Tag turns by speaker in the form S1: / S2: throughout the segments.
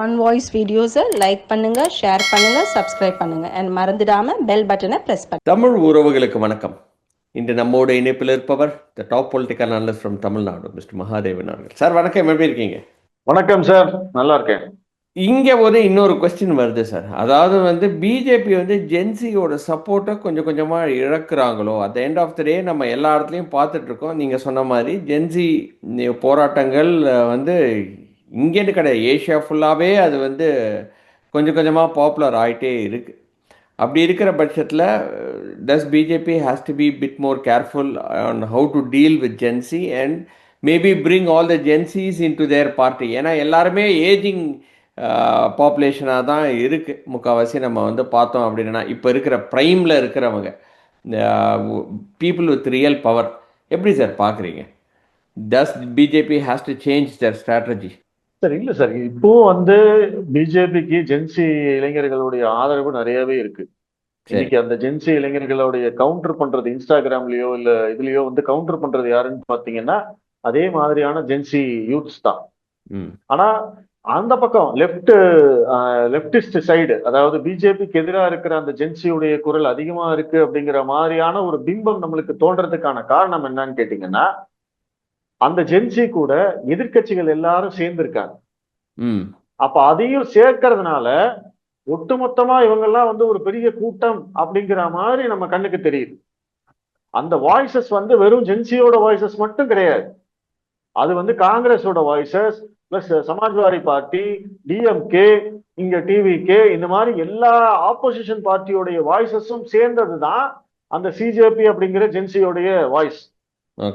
S1: On voice வீடியோஸை like பண்ணுங்க, share பண்ணுங்க, சப்ஸ்கிரைப் பண்ணுங்க and மறந்துடாம பெல் பட்டனை பிரஸ் பண்ணுங்க.
S2: தமிழ் உறவுகளுக்கு வணக்கம். இன்று நம்மோட இணைப்பில் இருப்பவர் the top political analyst from Tamil Nadu mister Mahadevan அவர்கள். சார் வணக்கம், எப்படி இருக்கீங்க?
S3: வணக்கம் சார், நல்லா இருக்கேன்.
S2: இங்கே இன்னொரு கொஸ்டின் வருது சார். அதாவது பிஜேபி ஜென்சியோட சப்போர்ட்டை கொஞ்சம் கொஞ்சமாக இழக்கிறாங்களோ? At the end of the day நம்ம எல்லா இடத்துலையும் பார்த்துட்ருக்கோம். நீங்கள் சொன்ன மாதிரி ஜென்சி போராட்டங்கள் இங்கேன்னு கிடையாது, ஏஷியா ஃபுல்லாகவே அது கொஞ்சம் கொஞ்சமாக பாப்புலர் ஆகிட்டே இருக்குது. அப்படி இருக்கிற பட்சத்தில் does BJP has to be bit more careful on how to deal with Gen Z and maybe bring all the Gen Zs into their party. ஏன்னா எல்லாருமே ஏஜிங் பாப்புலேஷனாக தான் இருக்குது. முக்கால்வாசி நம்ம பார்த்தோம் அப்படின்னா இப்போ இருக்கிற ப்ரைமில் இருக்கிறவங்க பீப்புள் வித் ரியல் பவர். எப்படி சார் பார்க்குறீங்க? Does BJP has to change their strategy?
S3: Sir இல்லை சார், இப்போ பிஜேபிக்கு ஜென்சி இளைஞர்களுடைய ஆதரவு நிறையவே இருக்கு. இன்னைக்கு அந்த ஜென்சி இளைஞர்களுடைய கவுண்டர் பண்றது இன்ஸ்டாகிராம்லயோ இல்ல இதுலயோ கவுண்டர் பண்றது யாருன்னு பாத்தீங்கன்னா அதே மாதிரியான ஜென்சி யூத்ஸ் தான். ஆனா அந்த பக்கம் லெப்டிஸ்ட் சைடு, அதாவது பிஜேபிக்கு எதிராக இருக்கிற அந்த ஜென்சியுடைய குரல் அதிகமா இருக்கு அப்படிங்கிற மாதிரியான ஒரு பிம்பம் நம்மளுக்கு தோன்றதுக்கான காரணம் என்னன்னு கேட்டீங்கன்னா, அந்த ஜென்சி கூட எதிர்கட்சிகள் எல்லாரும் சேர்ந்திருக்காங்க. அப்ப அதையும் சேர்க்கறதுனால ஒட்டுமொத்தமா இவங்கெல்லாம் ஒரு பெரிய கூட்டம் அப்படிங்கிற மாதிரி நம்ம கண்ணுக்கு தெரியுது. அந்த வாய்ஸஸ் வெறும் ஜென்சியோட வாய்ஸஸ் மட்டும் கிடையாது. அது காங்கிரஸோட voices plus Samajwadi party, DMK, இங்க டிவிகே, இந்த மாதிரி எல்லா ஆப்போசிஷன் பார்ட்டியோடைய வாய்ஸஸும் சேர்ந்ததுதான் அந்த சிஜேபி அப்படிங்கிற ஜென்சியோடைய வாய்ஸ்.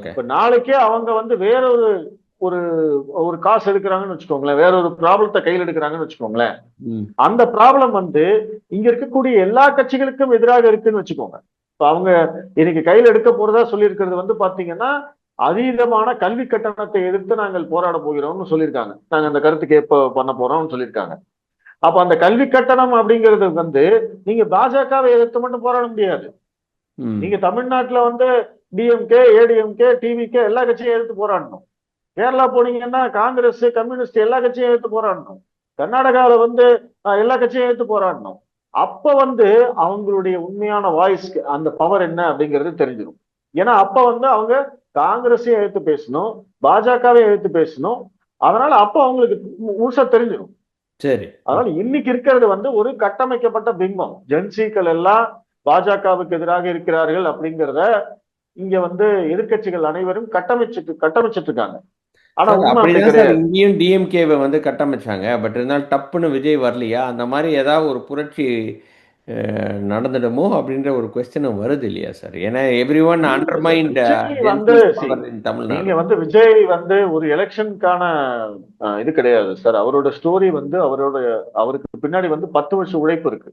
S3: இப்ப நாளைக்கே அவங்க வேற ஒரு ஒரு காசு எடுக்கிறாங்கன்னு வச்சுக்கோங்களேன், வேற ஒரு ப்ராப்ளத்தை கையில் எடுக்கிறாங்கன்னு வச்சுக்கோங்களேன், அந்த ப்ராப்ளம் இங்க இருக்கக்கூடிய எல்லா கட்சிகளுக்கும் எதிராக இருக்குன்னு வச்சுக்கோங்க. இப்ப அவங்க இன்னைக்கு கையில் எடுக்க போறதா சொல்லி இருக்கிறது பாத்தீங்கன்னா அதீதமான கல்வி கட்டணத்தை எதிர்த்து நாங்கள் போராட போகிறோம்னு சொல்லியிருக்காங்க. நாங்க அந்த கருத்து கேட்ப பண்ண போறோம்னு சொல்லியிருக்காங்க. அப்ப அந்த கல்வி கட்டணம் அப்படிங்கிறது நீங்க பாஜகவை எதிர்த்து மட்டும் போராட முடியாது. நீங்க தமிழ்நாட்டுல டிஎம்கே, ஏடிஎம்கே, டிவிகே எல்லா கட்சியும் எதிர்த்து போராடணும். கேரளா போனீங்கன்னா காங்கிரஸ், கம்யூனிஸ்ட் எல்லா கட்சியும் எதிர்த்து போராடணும். கர்நாடகாவில எல்லா கட்சியும் எதிர்த்து போராடணும். அப்ப அவங்களுடைய உண்மையான வாய்ஸ், அந்த பவர் என்ன அப்படிங்கிறது தெரிஞ்சிடும். ஏன்னா அப்ப அவங்க காங்கிரஸையும் எதிர்த்து பேசணும், பாஜகவையும் எதிர்த்து பேசணும். அதனால அப்ப அவங்களுக்கு முழுசா தெரிஞ்சிடும்.
S2: சரி,
S3: அதனால இன்னைக்கு இருக்கிறது ஒரு கட்டமைக்கப்பட்ட பிம்பம். ஜென்சிக்கள் எல்லாம் பாஜகவுக்கு எதிராக இருக்கிறார்கள் அப்படிங்கிறத இங்க எதிர்கட்சிகள் அனைவரும் கட்டமைச்சிட்டு இருக்காங்க. ஆனா
S2: இங்கேயும் டிஎம்கேவை கட்டமைச்சாங்க. பட் இருந்தாலும் டப்புன்னு விஜய் வரலையா? அந்த மாதிரி ஏதாவது ஒரு புரட்சி நடந்துடுமோ அப்படின்ற ஒரு கொஸ்டின் வருது இல்லையா சார்? ஏன்னா எவ்ரி ஒன் அண்டர்மைண்ட்
S3: நீங்க விஜய் ஒரு எலெக்ஷனுக்கான இது கிடையாது சார். அவரோட ஸ்டோரி அவருக்கு பின்னாடி 10 வருஷம் உழைப்பு இருக்கு.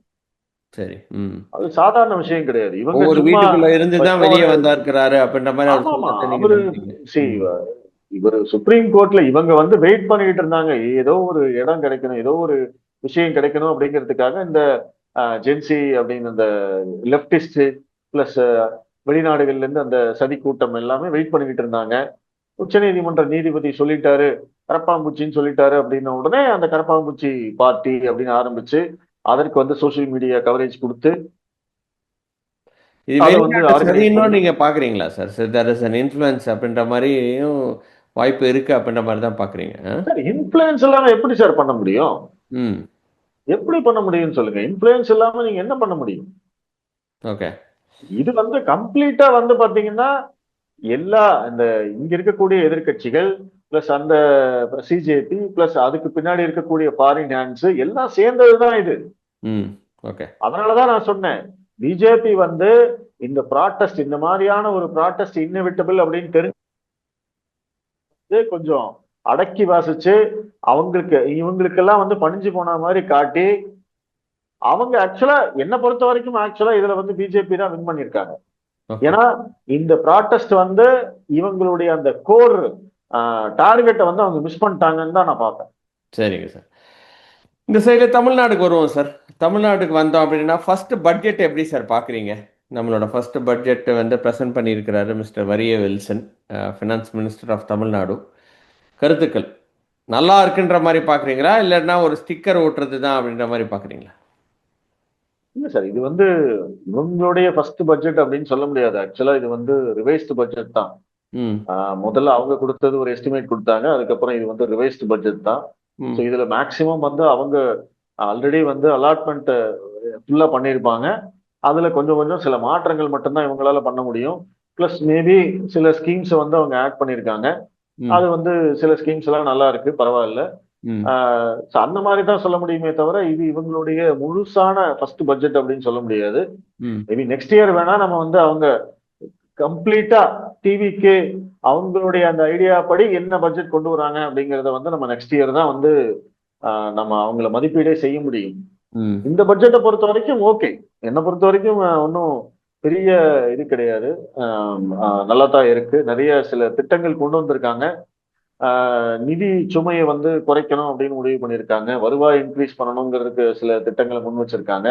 S2: சரி,
S3: அது சாதாரண விஷயம் கிடையாது.
S2: இவங்க ஒரு வீட்டுக்குள்ள இருந்துதான் வெளியே வந்திருக்கிறாரு அப்படின்ற மாதிரி.
S3: இவர் சுப்ரீம் கோர்ட்ல இவங்க வெயிட் பண்ணிட்டு இருந்தாங்க, ஏதோ ஒரு இடம் கிடைக்கணும், ஏதோ ஒரு விஷயம் கிடைக்கணும் அப்படிங்கிறதுக்காக இந்த ஜென்சி அப்படின்னு அந்த லெப்டிஸ்ட் பிளஸ் வெளிநாடுகள்ல இருந்து அந்த சதி கூட்டம் எல்லாமே வெயிட் பண்ணிக்கிட்டு இருந்தாங்க. உச்ச நீதிமன்ற நீதிபதி சொல்லிட்டாரு, கரப்பாம்பூச்சின்னு சொல்லிட்டாரு அப்படின்ன உடனே அந்த கரப்பாம்பூச்சி பார்ட்டி அப்படின்னு ஆரம்பிச்சு அதற்கு சோசியல் மீடியா கவரேஜ் கொடுத்து
S2: நீங்க பாக்குறீங்களா sir? There is an influence அப்படின்ற மாதிரியும் வாய்ப்பு இருக்கு அப்படின்ற மாதிரி தான் பாக்குறீங்க?
S3: இன்ஃப்ளூயன்ஸ் இல்லாம எப்படி சார் பண்ண முடியும்? எப்படி பண்ண முடியும்னு சொல்லுங்க. இன்ஃப்ளூயன்ஸ் இல்லாம நீங்க என்ன பண்ண முடியும்?
S2: ஓகே,
S3: இது கம்ப்ளீட்டா பாத்தீங்கன்னா எல்லா இந்த இங்க இருக்கக்கூடிய எதிர்கட்சிகள் பிளஸ் அந்த சிஜேபி பிளஸ் அதுக்கு பின்னாடி இருக்கக்கூடிய ஃபாரின் ஹேண்ட்ஸ் எல்லாம் சேர்ந்ததுதான் இது. அதனாலதான் நான் சொன்னேன், பிஜேபி இந்த ப்ராட்டஸ்ட், இந்த மாதிரியான ஒரு ப்ராட்டஸ்ட் இன்னெவிட்டபிள் அப்படின்னு தெரிஞ்சு கொஞ்சம் அடக்கி வாசிச்சு இவங்களுக்கெல்லாம் பணிஞ்சு போன மாதிரி காட்டி அவங்க ஆக்சுவலா என்ன பொறுத்த வரைக்கும் இதுல பிஜேபி தான் வின் பண்ணிருக்காங்க. ஏன்னா இந்த ப்ராட்டஸ்ட் இவங்களுடைய அந்த கோர் டார்கெட்டை அவங்க மிஸ் பண்ணிட்டாங்கன்னு தான் நான் பார்ப்பேன்.
S2: சரிங்க சார், இந்த சைடு தமிழ்நாடுக்கு வருவோம் சார். தமிழ்நாட்டுக்கு வந்தோம் அப்படின்னா ஃபர்ஸ்ட் பட்ஜெட் எப்படி சார் பாக்குறீங்க? நம்மளோட ஃபர்ஸ்ட் பட்ஜெட் ப்ரெசென்ட் பண்ணியிருக்கிறாரு மிஸ்டர் வரிய Wilson, finance minister of Tamil Nadu. கருத்துக்கள் நல்லா இருக்குன்ற மாதிரி பாக்குறீங்களா, இல்லைன்னா ஒரு ஸ்டிக்கர் ஓட்டுறது தான் அப்படின்ற மாதிரி பாக்குறீங்களா?
S3: இல்ல சார், இது வந்து இவங்களுடைய ஃபர்ஸ்ட் பட்ஜெட் அப்படின்னு சொல்ல முடியாது. ஆக்சுவலா இது வந்து ரிவைஸ்டு பட்ஜெட் தான்.
S2: ம்.
S3: முதல்ல அவங்க கொடுத்தது ஒரு எஸ்டிமேட் கொடுத்தாங்க. அதுக்கப்புறம் இது வந்து ரிவைஸ்டு பட்ஜெட் தான். ஸோ
S2: ம்.
S3: இதுல மேக்சிமம் வந்து அவங்க ஆல்ரெடி வந்து அலாட்மெண்ட் ஃபுல்லா பண்ணியிருப்பாங்க. அதுல கொஞ்சம் கொஞ்சம் சில மாற்றங்கள் மட்டும்தான் இவங்களால பண்ண முடியும். பிளஸ் மேபி சில ஸ்கீம்ஸ் வந்து அவங்க ஆட் பண்ணியிருக்காங்க.
S2: ம்.
S3: அது வந்து சில ஸ்கீம்ஸ் எல்லாம் நல்லா இருக்கு, பரவாயில்ல.
S2: ம்.
S3: ஸோ அந்த மாதிரி தான் சொல்ல முடியுமே தவிர, இது இவங்களுடைய முழுசான ஃபர்ஸ்ட் பட்ஜெட் அப்படின்னு சொல்ல முடியாது.
S2: ம்.
S3: மேபி நெக்ஸ்ட் இயர் வேணா நம்ம வந்து அவங்க கம்ப்ளீட்டா டிவிக்கு அவங்களுடைய அந்த ஐடியா படி என்ன பட்ஜெட் கொண்டு வராங்க அப்படிங்கறத வந்து நம்ம நெக்ஸ்ட் இயர் தான் வந்து நம்ம அவங்கள மதிப்பீடே செய்ய முடியும்.
S2: ம்.
S3: இந்த பட்ஜெட்டை பொறுத்த வரைக்கும் ஓகே. என்னை பொறுத்த வரைக்கும் ஒன்றும் பெரிய இது கிடையாது. நல்லா தான் இருக்கு. நிறைய சில திட்டங்கள் கொண்டு வந்திருக்காங்க. நிதி சுமையை வந்து குறைக்கணும் அப்படின்னு முடிவு பண்ணியிருக்காங்க. வருவாய் இன்க்ரீஸ் பண்ணணுங்கிறதுக்கு சில திட்டங்களை முன் வச்சிருக்காங்க.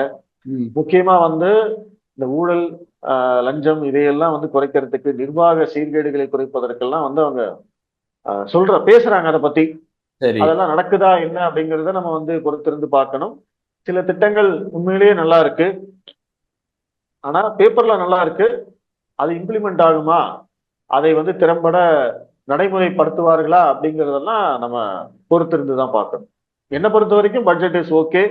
S2: ம்.
S3: முக்கியமா வந்து இந்த ஊழல், லஞ்சம் இதையெல்லாம் வந்து குறைக்கிறதுக்கு, நிர்வாக சீர்கேடுகளை குறைப்பதற்கெல்லாம் வந்து அவங்க பேசுறாங்க அதை பத்தி.
S2: சரி.
S3: அதெல்லாம் நடக்குதா என்ன அப்படிங்கிறத நம்ம வந்து பொறுத்திருந்து பார்க்கணும். சில திட்டங்கள் உண்மையிலேயே நல்லா இருக்கு. ஆனா பேப்பர்ல நல்லா இருக்கு. அது இம்ப்ளிமெண்ட் ஆகுமா? அதை வந்து திறம்பட நடைமுறைப்படுத்துவார்களா? அப்படிங்கிறதெல்லாம் நம்ம பொறுத்திருந்து தான் பார்க்கணும். என்னை பொறுத்த வரைக்கும் பட்ஜெட் இஸ் ஓகே.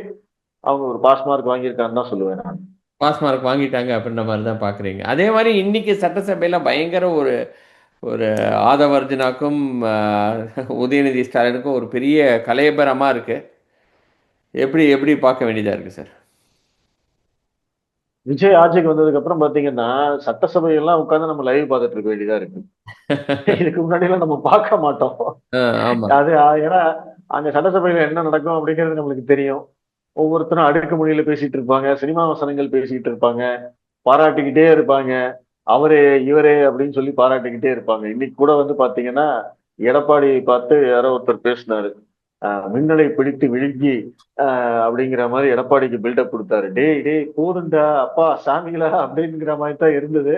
S3: அவங்க ஒரு பாஸ் மார்க் வாங்கியிருக்கான்னு தான் சொல்லுவேன் நான்.
S2: பாஸ் மார்க் வாங்கிட்டாங்க அப்படின்ற மாதிரி தான் பார்க்குறீங்க. அதே மாதிரி இன்னைக்கு சட்டசபையில் பயங்கர ஒரு ஒரு ஆதவர்ஜனாக்கும் உதயநிதி ஸ்டாலினுக்கும் ஒரு பெரிய கலையபரமாக இருக்கு. எப்படி எப்படி பார்க்க வேண்டியதாக இருக்கு சார்?
S3: விஜய் ஆட்சிக்கு வந்ததுக்கு அப்புறம் பாத்தீங்கன்னா, சட்டசபையெல்லாம் உட்கார்ந்து நம்ம லைவ் பார்த்துட்டு இருக்க வேண்டியதா இருக்கு. இதுக்கு முன்னாடி எல்லாம் நம்ம பார்க்க மாட்டோம்.
S2: ஆமா.
S3: அது ஏன்னா அங்க சட்டசபையில என்ன நடக்கும் அப்படிங்கிறது நம்மளுக்கு தெரியும். ஒவ்வொருத்தரும் அடுக்குமொழியில பேசிட்டு இருப்பாங்க, சினிமா வசனங்கள் பேசிட்டு இருப்பாங்க, பாராட்டிக்கிட்டே இருப்பாங்க. அவரே இவரே அப்படின்னு சொல்லி பாராட்டிக்கிட்டே இருப்பாங்க. இன்னைக்கு கூட வந்து பாத்தீங்கன்னா, எடப்பாடியை பார்த்து யாரோ ஒருத்தர் பேசினாரு. மின்னலை பிடித்து விழுங்கி அப்படிங்கிற மாதிரி எடப்பாடிக்கு பில்டப் கொடுத்தாரு. டேய் டேய் போதுண்டா அப்பா சாமிகளா அப்படிங்கிற மாதிரி தான் இருந்தது.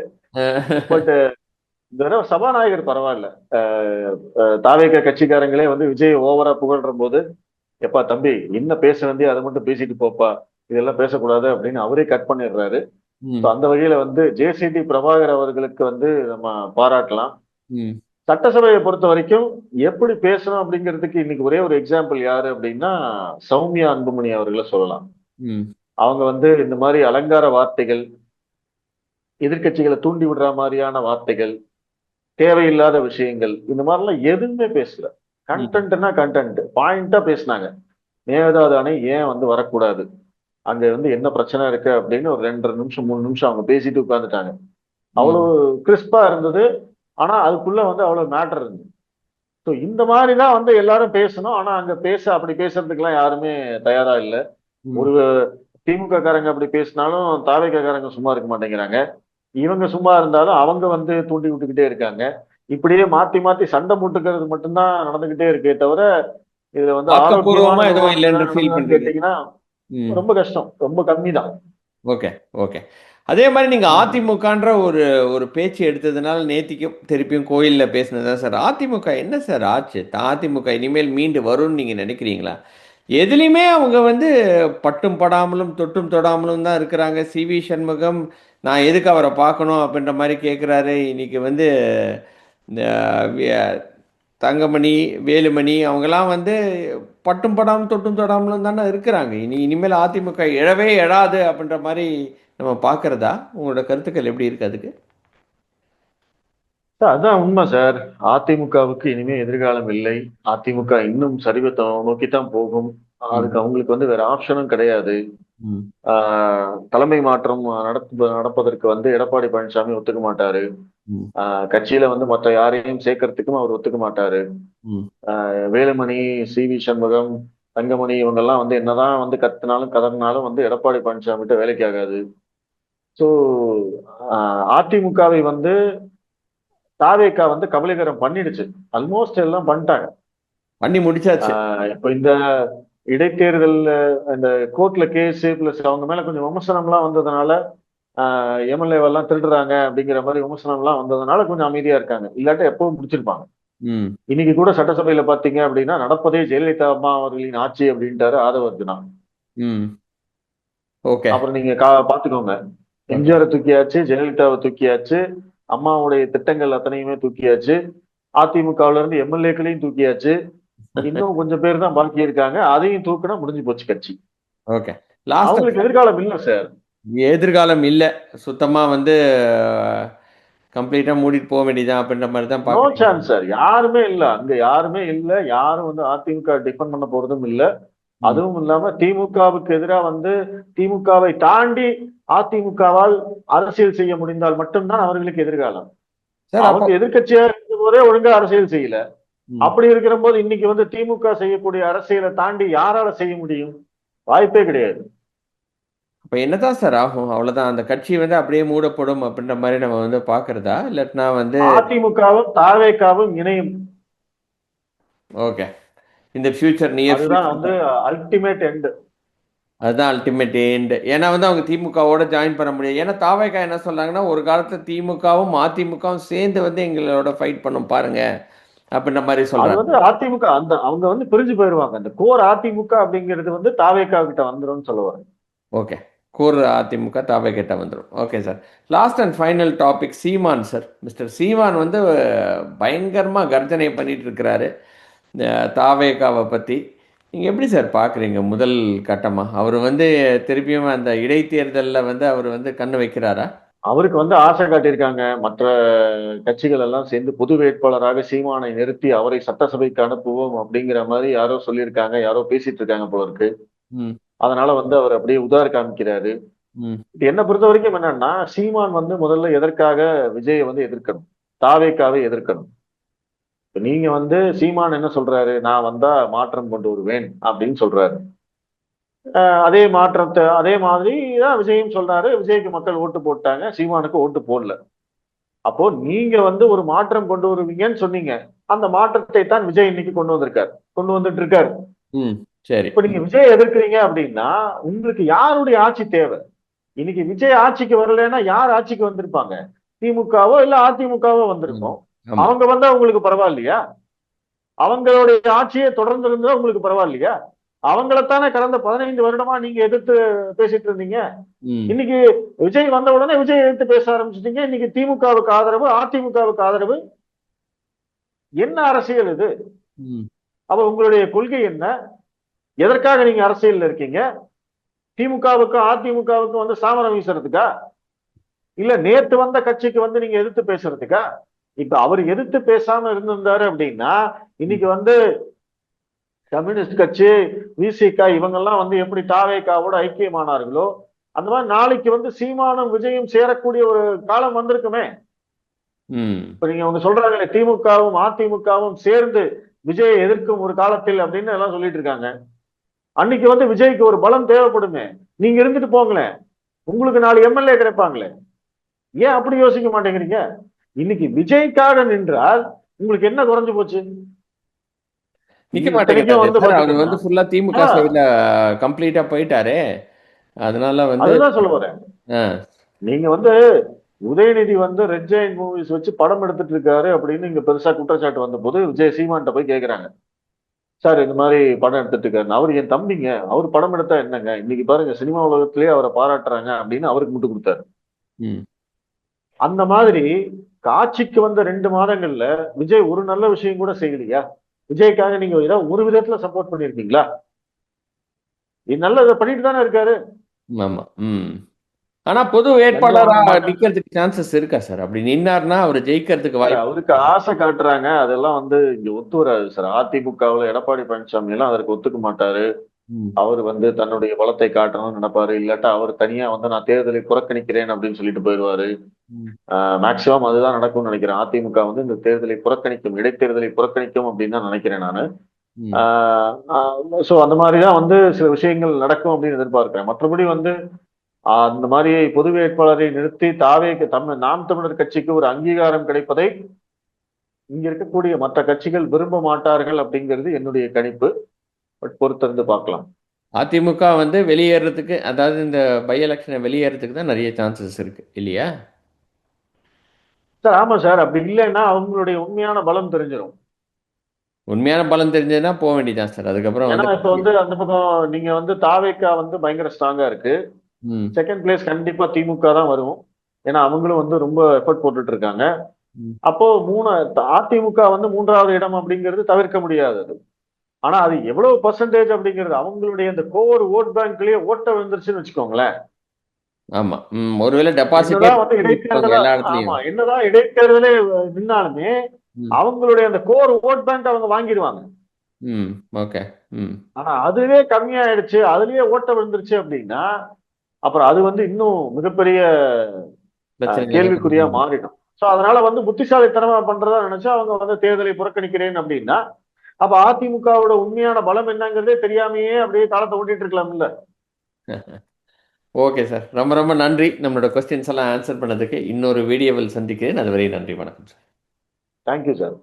S3: பட் இந்த தடவை சபாநாயகர் பரவாயில்ல. தாவேக கட்சிக்காரங்களே வந்து விஜய் ஓவரா புகழ்ற போது, எப்பா தம்பி என்ன பேச வேண்டிய அதை மட்டும் பேசிட்டு போப்பா, இதெல்லாம் பேசக்கூடாது அப்படின்னு அவரே கட் பண்ணிடுறாரு.
S2: ம்.
S3: ஸோ அந்த வகையில வந்து ஜேசிடி பிரபாகர் அவர்களுக்கு வந்து நம்ம பாராட்டலாம்.
S2: ம்.
S3: சட்டசபையை பொறுத்த வரைக்கும் எப்படி பேசணும் அப்படிங்கிறதுக்கு இன்னைக்கு ஒரே ஒரு எக்ஸாம்பிள் யாரு அப்படின்னா சௌமியா அன்புமணி அவர்களை சொல்லலாம்.
S2: ம்.
S3: அவங்க வந்து இந்த மாதிரி அலங்கார வார்த்தைகள், எதிர்க்கட்சிகளை தூண்டி விடுற மாதிரியான வார்த்தைகள், தேவையில்லாத விஷயங்கள், இந்த மாதிரிலாம் எதுவுமே பேசல.
S2: ம்.
S3: கண்டென்ட்னா கண்டென்ட் பாயிண்டா பேசினாங்க. மேகதாது அணை ஏன் வந்து வரக்கூடாது, அங்க வந்து என்ன பிரச்சனை இருக்கு அப்படின்னு ஒரு 2 நிமிஷம் 3 நிமிஷம் அவங்க பேசிட்டு உட்கார்ந்துட்டாங்க. அவ்வளவு
S2: ம்.
S3: கிறிஸ்பா இருந்தது. ஆனா அதுக்குள்ள வந்து அவ்வளவு மேட்டர் இருந்தது. ஸோ இந்த மாதிரி தான் வந்து எல்லாரும் பேசணும். ஆனா அங்க அப்படி பேசுறதுக்கெல்லாம் யாருமே தயாரா இல்ல.
S2: ம்.
S3: ஒரு திமுக காரங்க அப்படி பேசினாலும் தாவேக காரங்க சும்மா இருக்க மாட்டேங்கிறாங்க. இவங்க சும்மா இருந்தாலும் அவங்க வந்து தூண்டி விட்டுக்கிட்டே இருக்காங்க. இப்படியே மாத்தி மாத்தி சண்டை போட்டுக்கிறது மட்டும்தான் நடந்துகிட்டே இருக்கே தவிர இதுல வந்து
S2: ஆக்கப்பூர்வமா
S3: ஆரோக்கியமான
S2: எதுவும்
S3: விவாதம்
S2: இல்லைன்னு
S3: ஏதாவது
S2: ஃபீல்
S3: நடந்ததான்னு
S2: பண்றீங்க.
S3: கேட்டீங்கன்னா
S2: ம்.
S3: ரொம்ப கஷ்டம். ரொம்ப கம்மி தான்.
S2: Okay, okay. அதே மாரி நீங்க அதிமுகன்ற ஒரு ஒரு பேச்சு எடுத்ததுனால நேத்திக்கும் திருப்பியும் கோயில்ல பேசினது தான் சார். அதிமுக என்ன சார் ஆச்சு? அதிமுக இனிமேல் மீண்டு வரும்னு நீங்க நினைக்கிறீங்களா? எதுலயுமே அவங்க வந்து பட்டும் படாமலும், தொட்டும் தொடாமலும் தான் இருக்கிறாங்க. சி.வி. சண்முகம், நான் எதுக்கு அவர பார்க்கணும் அப்படின்ற மாரி கேட்குறாரு. இன்னைக்கு வந்து இந்த விய தங்கமணி, வேலுமணி அவங்கலாம் வந்து பட்டும் படாமலும், தொட்டும் தொடாமலும் தானே இருக்கிறாங்க. இனிமேல் அதிமுக எழவே எழாது அப்படின்ற மாரி நம்ம பார்க்கிறதா? உங்களோட கருத்துக்கள் எப்படி இருக்கு அதுக்கு?
S3: அதான் உண்மை சார். அதிமுகவுக்கு இனிமே எதிர்காலம் இல்லை. அதிமுக இன்னும் சரிவை நோக்கித்தான் போகும். அதுக்கு
S2: ம்.
S3: அவங்களுக்கு வந்து வேற ஆப்ஷனும் கிடையாது.
S2: ம்.
S3: தலைமை மாற்றம் நடப்பதற்கு வந்து எடப்பாடி பழனிசாமி ஒத்துக்க மாட்டாரு.
S2: ம்.
S3: கட்சியில வந்து மற்ற யாரையும் சேர்க்கறதுக்கும் அவர் ஒத்துக்க மாட்டாரு.
S2: ம்.
S3: வேலுமணி, சி.வி. சண்முகம், தங்கமணி இவங்கெல்லாம் வந்து என்னதான் வந்து கத்துனாலும் கதறினாலும் வந்து எடப்பாடி பழனிசாமிகிட்ட வேலைக்கு ஆகாது. ஸோ அதிமுகவை வந்து தாவேகா வந்து கபலீகரம் பண்ணிடுச்சு. ஆல்மோஸ்ட் எல்லாம் பண்ணிட்டாங்க.
S2: பண்ணி முடிச்சாச்சு.
S3: இப்ப இந்த இடைத்தேர்தல் இந்த கோர்ட்ல கேஸ் பிளஸ் அவங்க மேல கொஞ்சம் விமர்சனம்லாம் வந்ததுனால எம்எல்ஏவெல்லாம் திருடுறாங்க அப்படிங்கிற மாதிரி விமர்சனம்லாம் வந்ததுனால கொஞ்சம் அமைதியா இருக்காங்க. இல்லாட்டி எப்பவும் முடிச்சிருப்பாங்க.
S2: ம்.
S3: இன்னைக்கு கூட சட்டசபையில பாத்தீங்க அப்படின்னா நடப்பதே ஜெயலலிதா அம்மா அவர்களின் ஆட்சி அப்படின்ட்டாரு ஆதவ அர்ஜுனா.
S2: ம். ஓகே.
S3: அப்புறம் நீங்க பாத்துக்கோங்க,
S2: ஓகே.
S3: எம்ஜிஆரை தூக்கியாச்சு, ஜெயலலிதாவை தூக்கியாச்சு, அம்மாவுடைய திட்டங்கள் அத்தனையுமே தூக்கியாச்சு, அதிமுகவுல இருந்து எம்எல்ஏக்களையும் தூக்கியாச்சு. இன்னும் கொஞ்சம் பேர் தான் பாக்கி இருக்காங்க. அதையும் தூக்குனா முடிஞ்சு போச்சு கட்சி.
S2: ஓகே. லாஸ்ட்
S3: அவங்களுக்கு எதிர்காலம் இல்ல சார்.
S2: எதிர்காலம் இல்ல. சுத்தமா வந்து கம்ப்ளீட்டா மூடிட்டு போ வேண்டியதுதான் அப்படின்ற மாரி தான்
S3: நோ
S2: பார்க்குறீங்க.
S3: Chance sir. யாருமே இல்ல. அங்க யாருமே இல்ல. யாரும் வந்து அதிமுக டிஃபெண்ட் பண்ண போறதும் இல்ல.
S2: ம்.
S3: அதுவும் இல்லாம திமுகவுக்கு எதிராக வந்து திமுகவை தாண்டி அதிமுகவால் அரசியல் செய்ய முடிந்தால் மட்டும்தான் அவர்களுக்கு எதிர்காலம்.
S2: சார் அப்போ
S3: அவங்க எதிர்க்கட்சியா இருக்கும் போதே ஒழுங்கா அரசியல் செய்யல.
S2: ம்.
S3: அப்படி இருக்கிற போது இன்னைக்கு வந்து திமுக செய்யக்கூடிய அரசியலை தாண்டி யாரால செய்ய முடியும்? வாய்ப்பே கிடையாது.
S2: அப்ப என்னதான் சார் ஆகும்? அவ்வளவுதான். அந்த கட்சி வந்து அப்படியே மூடப்படும் அப்படின்ற மாரி நம்ம வந்து பார்க்கிறதா? இல்லாட்டினா வந்து
S3: அதிமுகவும் தாவேகாவும் இணையும்.
S2: ஓகே. இந்த ஃபியூச்சர் நியர்
S3: அதுதான் வந்து
S2: ஃபியூச்சர்
S3: அல்டிமேட் எண்ட்.
S2: அதுதான் அல்டிமேட் எண்ட். ஏன்னா வந்து அவங்க திமுகவோட ஜாயின் பண்ண முடியாது. ஏன்னா தாவேகா என்ன சொல்றாங்கன்னா, ஒரு காலத்துல திமுகவும், அதிமுகவும் சேர்ந்து வந்து எங்களோட ஃபைட் பண்ணும் பாருங்க. அப்படின்ற மாரி
S3: அது
S2: சொல்றாங்க.
S3: வந்து அதிமுக அந்த அவங்க வந்து பிரிஞ்சு போயிருவாங்க. அந்த கோர் அதிமுக அப்படிங்கிறது வந்து தாவேகா கிட்ட வந்துரும்னு சொல்ல வரேன்.
S2: ஓகே. கூர் அதிமுக தாவேகிட்ட வந்துரும். Okay sir. Last and final topic Seeman sir. Mister Seeman வந்து பயங்கரமா கர்ஜனை பண்ணிட்டு இருக்கிறாரு. தாவேகாவை பத்தி. நீங்க எப்படி சார் பார்க்குறீங்க முதல் கட்டமா? அவரு வந்து திருப்பியும் அந்த இடைத்தேர்தல்ல வந்து அவரு வந்து கண்ணு வைக்கிறாரா?
S3: அவருக்கு வந்து ஆசை காட்டியிருக்காங்க. மற்ற கட்சிகள் எல்லாம் சேர்ந்து பொது வேட்பாளராக சீமானை நிறுத்தி அவரை சட்டசபைக்கு அனுப்புவோம் அப்படிங்கிற மாதிரி யாரோ சொல்லியிருக்காங்க. யாரோ பேசிட்டு இருக்காங்க போல இருக்கு.
S2: ம்.
S3: அதனால வந்து அவர் அப்படியே உதார காமிக்கிறாரு.
S2: ம்.
S3: இது என்ன பொறுத்த வரைக்கும் என்னன்னா, சீமான் வந்து முதல்ல எதற்காக விஜயை வந்து எதிர்க்கணும்? தாவேக்காவை எதிர்க்கணும். இப்ப நீங்க வந்து சீமான் என்ன சொல்றாரு? நான் வந்தா மாற்றம் கொண்டு வருவேன் அப்படின்னு சொல்றாரு. அதே மாற்றத்தை அதே மாதிரி தான் விஜயும் சொல்றாரு. விஜய்க்கு மக்கள் ஓட்டு போட்டாங்க. சீமானுக்கு ஓட்டு போடல. அப்போ நீங்க வந்து ஒரு மாற்றம் கொண்டு வருவீங்கன்னு சொன்னீங்க. அந்த மாற்றத்தை தான் விஜய் இன்னைக்கு கொண்டு வந்திருக்காரு. கொண்டு வந்துட்டு இருக்காரு.
S2: ம். சரி.
S3: இப்ப நீங்க விஜய் எதிர்க்கிறீங்க அப்படின்னா உங்களுக்கு யாருடைய ஆட்சி தேவை? இன்னைக்கு விஜய் ஆட்சிக்கு வரலைன்னா யார் ஆட்சிக்கு வந்திருப்பாங்க? திமுகவோ இல்ல அதிமுகவோ
S2: ம்.
S3: வந்திருக்கும்.
S2: ஆமா.
S3: அவங்க வந்தா உங்களுக்கு பரவாயில்லையா? அவங்களுடைய ஆட்சியே தொடர்ந்து இருந்தா உங்களுக்கு பரவாயில்லையா? அவங்களைத்தானே கடந்த 15 வருடமா நீங்க எதிர்த்து பேசிட்டு இருந்தீங்க.
S2: ம்.
S3: இன்னைக்கு விஜய் வந்த உடனே விஜய் எதிர்த்து பேச ஆரம்பிச்சிட்டீங்க. இன்னைக்கு திமுகவுக்கு ஆதரவு, அதிமுகவுக்கு ஆதரவு. என்ன அரசியல் இது?
S2: ம்.
S3: அப்ப உங்களுடைய கொள்கை என்ன? எதற்காக நீங்க அரசியல்ல இருக்கீங்க? திமுகவுக்கும் அதிமுகவுக்கும் வந்து சாமரம் வீசுறதுக்கா? இல்ல நேத்து வந்த கட்சிக்கு வந்து நீங்க எதிர்த்து பேசுறதுக்கா? இப்ப அவர் எதிர்த்து பேசாம இருந்திருந்தாரு அப்படின்னா
S2: ம்.
S3: இன்னைக்கு வந்து கம்யூனிஸ்ட் கட்சி, விசிக இவங்கெல்லாம் வந்து எப்படி தாவேகாவோட ஐக்கியமானார்களோ அந்த மாதிரி நாளைக்கு வந்து சீமானும் விஜயும் சேரக்கூடிய ஒரு காலம் வந்திருக்குமே.
S2: ம்.
S3: இப்ப நீங்க அவங்க சொல்றாங்களே திமுகவும் அதிமுகவும் சேர்ந்து விஜயை எதிர்க்கும் ஒரு காலத்தில் அப்படின்னு எல்லாம் சொல்லிட்டு இருக்காங்க. அன்னைக்கு வந்து விஜய்க்கு ஒரு பலம் தேவைப்படுமே. நீங்க இருந்துட்டு போங்களேன். உங்களுக்கு 4 எம்எல்ஏ கிடைப்பாங்களே. ஏன் அப்படி யோசிக்க மாட்டேங்கிறீங்க? இன்னைக்கு விஜய்க்காக நின்றால் உங்களுக்கு என்ன குறைஞ்சு போச்சு?
S2: நிக்க
S3: இத்தனைக்கும்
S2: மாட்டேங்கிறாரே
S3: வந்து
S2: சார். அவரு
S3: பாத்தீங்கன்னா
S2: வந்து ஃபுல்லா திமுக
S3: ஆஹ்
S2: சைடுல கம்ப்ளீட்டா போயிட்டாரே. அதனால வந்து
S3: அதுதான் சொல்ல வரேன்.
S2: ஆ.
S3: நீங்க வந்து உதயநிதி வந்து ரெட் ஜெயண்ட் மூவிஸ் வச்சு படம் எடுத்துட்டு இருக்காரு அப்படின்னு இங்க பெருசா குற்றச்சாட்டு வந்த போது விஜய் சீமான்ட்ட போய் கேக்குறாங்க. சார் இந்த மாதிரி படம் எடுத்துட்டு இருக்காரு. அவர் என் தம்பிங்க. அவர் படம் எடுத்தா என்னங்க? இன்னைக்கு பாருங்க சினிமா உலகத்திலேயே அவரை பாராட்டுறாங்க அப்படின்னு அவருக்கு முட்டு கொடுத்தாரு.
S2: ம்.
S3: அந்த மாதிரி காட்சிக்கு வந்த 2 மாதங்கள்ல விஜய் ஒரு நல்ல விஷயம் கூட செய்யலையா? விஜய்க்காக நீங்க ஏதாவது ஒரு விதத்துல சப்போர்ட் பண்ணிருக்கீங்களா? இது நல்லதை பண்ணிட்டு தானே இருக்காரு.
S2: ஆமா. ம். ஆனா பொது
S3: லஞ்சம்
S2: வேட்பாளரா
S3: வாங்க மாட்டேன்.
S2: நிக்கிறதுக்கு சான்சஸ் இருக்கா சார்? அப்படி நின்னாருன்னா அவரு ஜெயிக்கிறதுக்கு
S3: சார்
S2: வாய்ப்பு
S3: அவருக்கு
S2: இருக்கா?
S3: ஆசை காட்டுறாங்க. அதெல்லாம் வந்து இங்க ஒத்து வராது சார். அதிமுகவுல எடப்பாடி பழனிசாமி எல்லாம் அதற்கு ஒத்துக்க மாட்டாரு.
S2: ம்.
S3: அவர் வந்து தன்னுடைய பலத்தை காட்டணும்னு நினைப்பாரு. இல்லாட்டா அவர் தனியா வந்து நான் தேர்தலை புறக்கணிக்கிறேன் அப்படின்னு சொல்லிட்டு போயிடுவாரு.
S2: ம்.
S3: மேக்சிமம் அதுதான் நடக்கும்னு நினைக்கிறேன். அதிமுக வந்து இந்த தேர்தலை புறக்கணிக்கும், இடைத்தேர்தலை புறக்கணிக்கும் அப்படின்னு தான் நினைக்கிறேன் நானு.
S2: ம்.
S3: சோ அந்த மாதிரிதான் வந்து சில விஷயங்கள் நடக்கும் அப்படின்னு எதிர்பார்க்கிறேன். மற்றபடி வந்து அந்த மாதிரி பொது வேட்பாளரை நிறுத்தி தாவேக்கு நாம் தமிழர் கட்சிக்கு ஒரு அங்கீகாரம் கிடைப்பதை இங்க இருக்கக்கூடிய மற்ற கட்சிகள் விரும்ப மாட்டார்கள் அப்படிங்கிறது என்னுடைய கணிப்பு. பட் பொறுத்திருந்து பார்க்கலாம்.
S2: அதிமுக வந்து வெளியேறதுக்கு அதாவது இந்த பை எலக்ஷனை வெளியேறதுக்கு தான் நிறைய சான்சஸ் இருக்கு இல்லையா?
S3: சார் ஆமா சார். அப்படி இல்லைன்னா அவங்களுடைய உண்மையான பலம் தெரிஞ்சிடும்.
S2: உண்மையான பலம் தெரிஞ்சதுன்னா போக வேண்டியதுதான் சார். அதுக்கப்புறம்
S3: ஏன்னா
S2: வந்து
S3: இப்ப வந்து அந்த பக்கம் நீங்க வந்து தாவேக்கா வந்து பயங்கர ஸ்ட்ராங்கா இருக்கு.
S2: ம்,
S3: செகண்ட் பிளேஸ் கண்டிப்பா திமுக தான் வரும். ஏன்னா அவங்களும் வந்து ரொம்ப எஃபர்ட் போட்டுட்டு இருக்காங்க.
S2: ம்.
S3: அப்போ அதிமுக வந்து 3வது இடம் அப்படிங்கிறது தவிர்க்க முடியாதது. ஆனா அது எவ்வளவு பர்சன்டேஜ் அப்படிங்கிறது அவங்களுடைய அந்த கோர் ஓட் பேங்க்லயே ஓட்ட விழுந்துருச்சுன்னு வச்சுக்கோங்களேன்.
S2: ஆமா. ஒருவேளை டெபாசிட்டே
S3: என்னதான் வந்து இடைத்தேர்தலா
S2: எல்லா
S3: ஆமா
S2: இடத்துலயும்.
S3: என்னதான் இடைத்தேர்தலே நின்னாலுமே
S2: ம்,
S3: அவங்களுடைய அந்த கோர் ஓட் பேங்க் அவங்க வாங்கிடுவாங்க.
S2: ம். ஓகே. ம்.
S3: ஆனா அதுவே கம்மியாயிடுச்சு, அதுலயே ஓட்ட விழுந்துருச்சு அப்படின்னா அப்புறம் அது வந்து இன்னும் மிகப்பெரிய
S2: பிரச்சனையில தான்
S3: கேள்விக்குறியா மாறிடும். சோ அதனால வந்து புத்திசாலித்தனமா பண்றதா நினைச்சா அவங்க வந்து தேர்தலை புறக்கணிக்கிறேன் அப்படின்னா அப்ப அதிமுகவோட உண்மையான பலம் என்னங்கிறதே தெரியாமையே அப்படியே காலத்தை ஓட்டிட்டு இருக்கலாம்ல.
S2: Okay sir. ரொம்ப ரொம்ப நன்றி. நம்மளோட கொஸ்டின்ஸ் எல்லாம் ஆன்சர் பண்ணதுக்கு. இன்னொரு வீடியோவில் சந்திக்கிறேன். அதுவரை நன்றி. வணக்கம் சார்.
S3: Thank you sir.